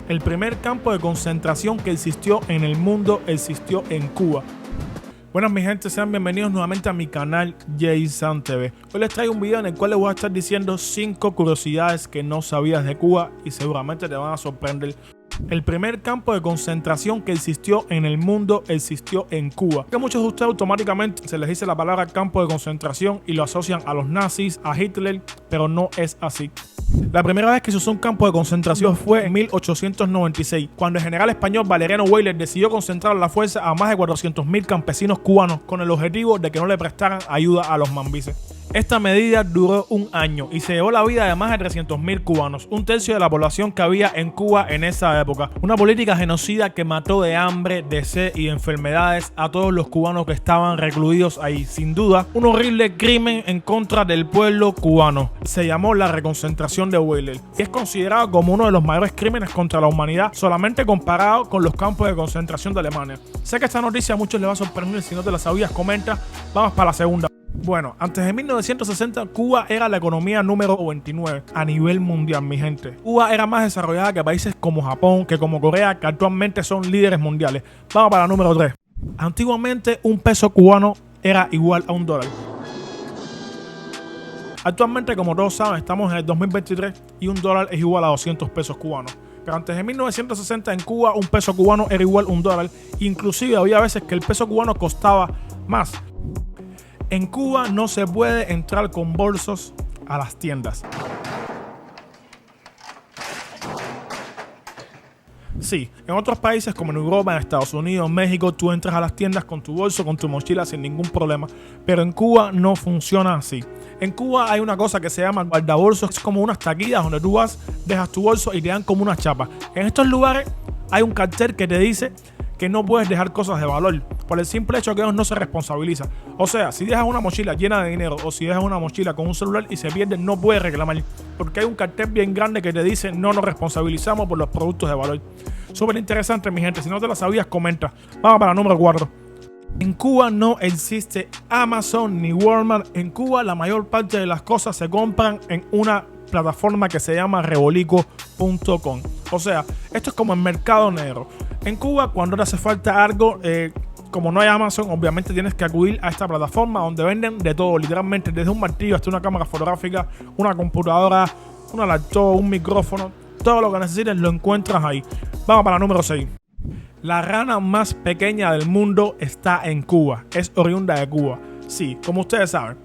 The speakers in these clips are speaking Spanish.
El primer campo de concentración que existió en el mundo existió en Cuba. Buenas mi gente, sean bienvenidos nuevamente a mi canal Jaysan TV. Hoy les traigo un video en el cual les voy a estar diciendo 5 curiosidades que no sabías de Cuba y seguramente te van a sorprender. El primer campo de concentración que existió en el mundo existió en Cuba. Que muchos de ustedes automáticamente se les dice la palabra campo de concentración y lo asocian a los nazis, a Hitler, pero no es así. La primera vez que se usó un campo de concentración fue en 1896, cuando el general español Valeriano Weyler decidió concentrar la fuerza a más de 400.000 campesinos cubanos con el objetivo de que no le prestaran ayuda a los mambises. Esta medida duró un año y se llevó la vida de más de 300.000 cubanos, un tercio de la población que había en Cuba en esa época. Una política genocida que mató de hambre, de sed y de enfermedades a todos los cubanos que estaban recluidos ahí. Sin duda, un horrible crimen en contra del pueblo cubano. Se llamó la reconcentración de Weyler y es considerado como uno de los mayores crímenes contra la humanidad, solamente comparado con los campos de concentración de Alemania. Sé que esta noticia a muchos les va a sorprender, si no te la sabías, comenta. Vamos para la segunda. Bueno, antes de 1960, Cuba era la economía número 29 a nivel mundial, mi gente. Cuba era más desarrollada que países como Japón, que como Corea, que actualmente son líderes mundiales. Vamos para la número 3. Antiguamente, un peso cubano era igual a $1. Actualmente, como todos saben, estamos en el 2023 y $1 es igual a 200 pesos cubanos. Pero antes de 1960 en Cuba, un peso cubano era igual a $1. Inclusive había veces que el peso cubano costaba más. En Cuba no se puede entrar con bolsos a las tiendas. Sí, en otros países como en Europa, en Estados Unidos, México, tú entras a las tiendas con tu bolso, con tu mochila sin ningún problema. Pero en Cuba no funciona así. En Cuba hay una cosa que se llama guardabolsos, es como unas taquillas donde tú vas, dejas tu bolso y te dan como una chapa. En estos lugares hay un cartel que te dice que no puedes dejar cosas de valor, por el simple hecho que ellos no se responsabilizan. O sea, si dejas una mochila llena de dinero o si dejas una mochila con un celular y se pierde, no puedes reclamar, porque hay un cartel bien grande que te dice no nos responsabilizamos por los productos de valor. Súper interesante, mi gente, si no te la sabías, comenta. Vamos para la número 4. En Cuba no existe Amazon ni Walmart. En Cuba la mayor parte de las cosas se compran en una plataforma que se llama Rebolico.com. O sea, esto es como el mercado negro. En Cuba, cuando te hace falta algo, como no hay Amazon, obviamente tienes que acudir a esta plataforma donde venden de todo, literalmente, desde un martillo hasta una cámara fotográfica, una computadora, una laptop, un micrófono, todo lo que necesites lo encuentras ahí. Vamos para la número 6. La rana más pequeña del mundo está en Cuba, es oriunda de Cuba. Sí, como ustedes saben.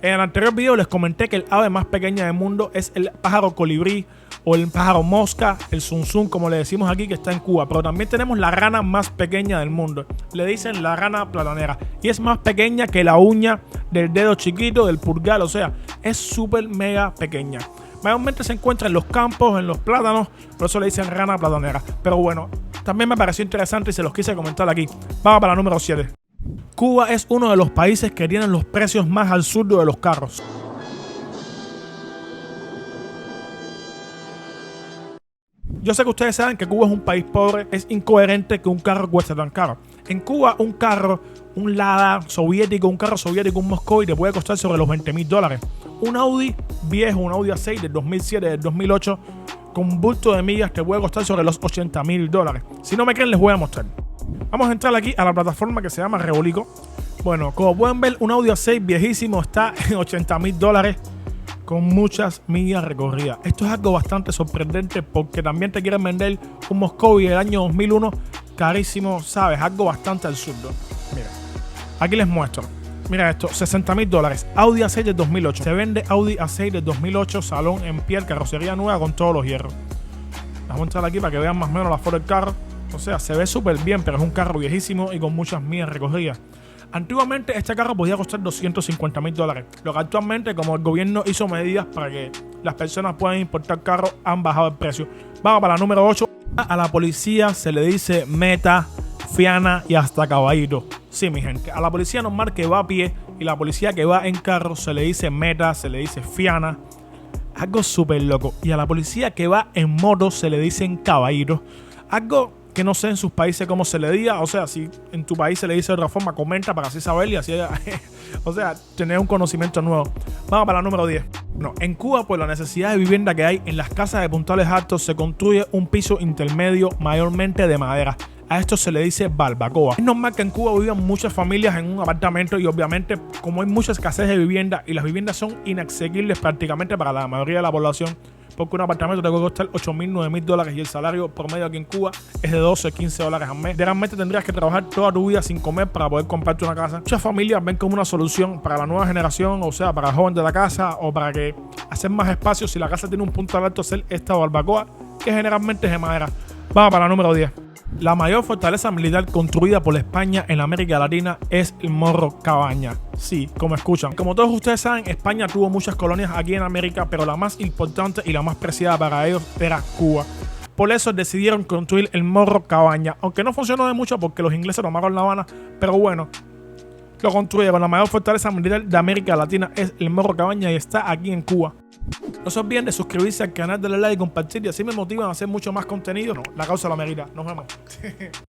En el anterior video les comenté que el ave más pequeña del mundo es el pájaro colibrí o el pájaro mosca, el zunzún como le decimos aquí, que está en Cuba. Pero también tenemos la rana más pequeña del mundo. Le dicen la rana platanera y es más pequeña que la uña del dedo chiquito del pulgar. O sea, es súper mega pequeña. Mayormente se encuentra en los campos, en los plátanos, por eso le dicen rana platanera. Pero bueno, también me pareció interesante y se los quise comentar aquí. Vamos para la número 7. Cuba es uno de los países que tienen los precios más absurdos de los carros. Yo sé que ustedes saben que Cuba es un país pobre, es incoherente que un carro cueste tan caro. En Cuba un carro, un Lada soviético, un carro soviético, un Moscovy te puede costar sobre los $20.000. Un Audi viejo, un Audi A6 del 2007, del 2008, con un bulto de millas te puede costar sobre los $80.000. Si no me creen les voy a mostrar. Vamos a entrar aquí a la plataforma que se llama Rebolico. Bueno, como pueden ver, un Audi A6 viejísimo está en $80.000 con muchas millas recorridas. Esto es algo bastante sorprendente porque también te quieren vender un Moscovy del año 2001 carísimo, ¿sabes? Algo bastante absurdo. Mira, aquí les muestro. Mira esto, $60.000. Audi A6 del 2008. Se vende Audi A6 del 2008, salón en piel, carrocería nueva con todos los hierros. Vamos a entrar aquí para que vean más o menos la foto del carro. O sea, se ve súper bien, pero es un carro viejísimo y con muchas millas recorridas. Antiguamente este carro podía costar $250.000. Lo que actualmente, como el gobierno hizo medidas para que las personas puedan importar carros, han bajado el precio. Vamos para la número 8. A la policía se le dice meta, fiana y hasta caballito. Sí, mi gente, a la policía normal que va a pie y la policía que va en carro se le dice meta, se le dice fiana. Algo súper loco. Y a la policía que va en moto se le dicen caballito. Algo que no sé en sus países cómo se le diga. O sea, si en tu país se le dice de otra forma, comenta para así saber y así, o sea, tener un conocimiento nuevo. Vamos para la número 10. No, en Cuba, por la necesidad de vivienda que hay, en las casas de puntales altos se construye un piso intermedio mayormente de madera. A esto se le dice barbacoa. Es normal que en Cuba vivan muchas familias en un apartamento y obviamente como hay mucha escasez de vivienda y las viviendas son inaccesibles prácticamente para la mayoría de la población, porque un apartamento te puede costar $8,000, $9,000 y el salario promedio aquí en Cuba es de $12, $15 al mes. Realmente tendrías que trabajar toda tu vida sin comer para poder comprarte una casa. Muchas familias ven como una solución para la nueva generación, o sea, para el joven de la casa o para que hacer más espacio si la casa tiene un punto alto, hacer esta barbacoa que generalmente es de madera. Vamos para la número 10. La mayor fortaleza militar construida por España en América Latina es el Morro Cabaña. Sí, como escuchan. Como todos ustedes saben, España tuvo muchas colonias aquí en América, pero la más importante y la más preciada para ellos era Cuba. Por eso decidieron construir el Morro Cabaña, aunque no funcionó de mucho porque los ingleses tomaron La Habana, pero bueno, lo construyeron. La mayor fortaleza militar de América Latina es el Morro Cabaña y está aquí en Cuba. No se olviden de suscribirse al canal, darle like y compartir y así me motivan a hacer mucho más contenido. No, la causa la merita. Nos vemos.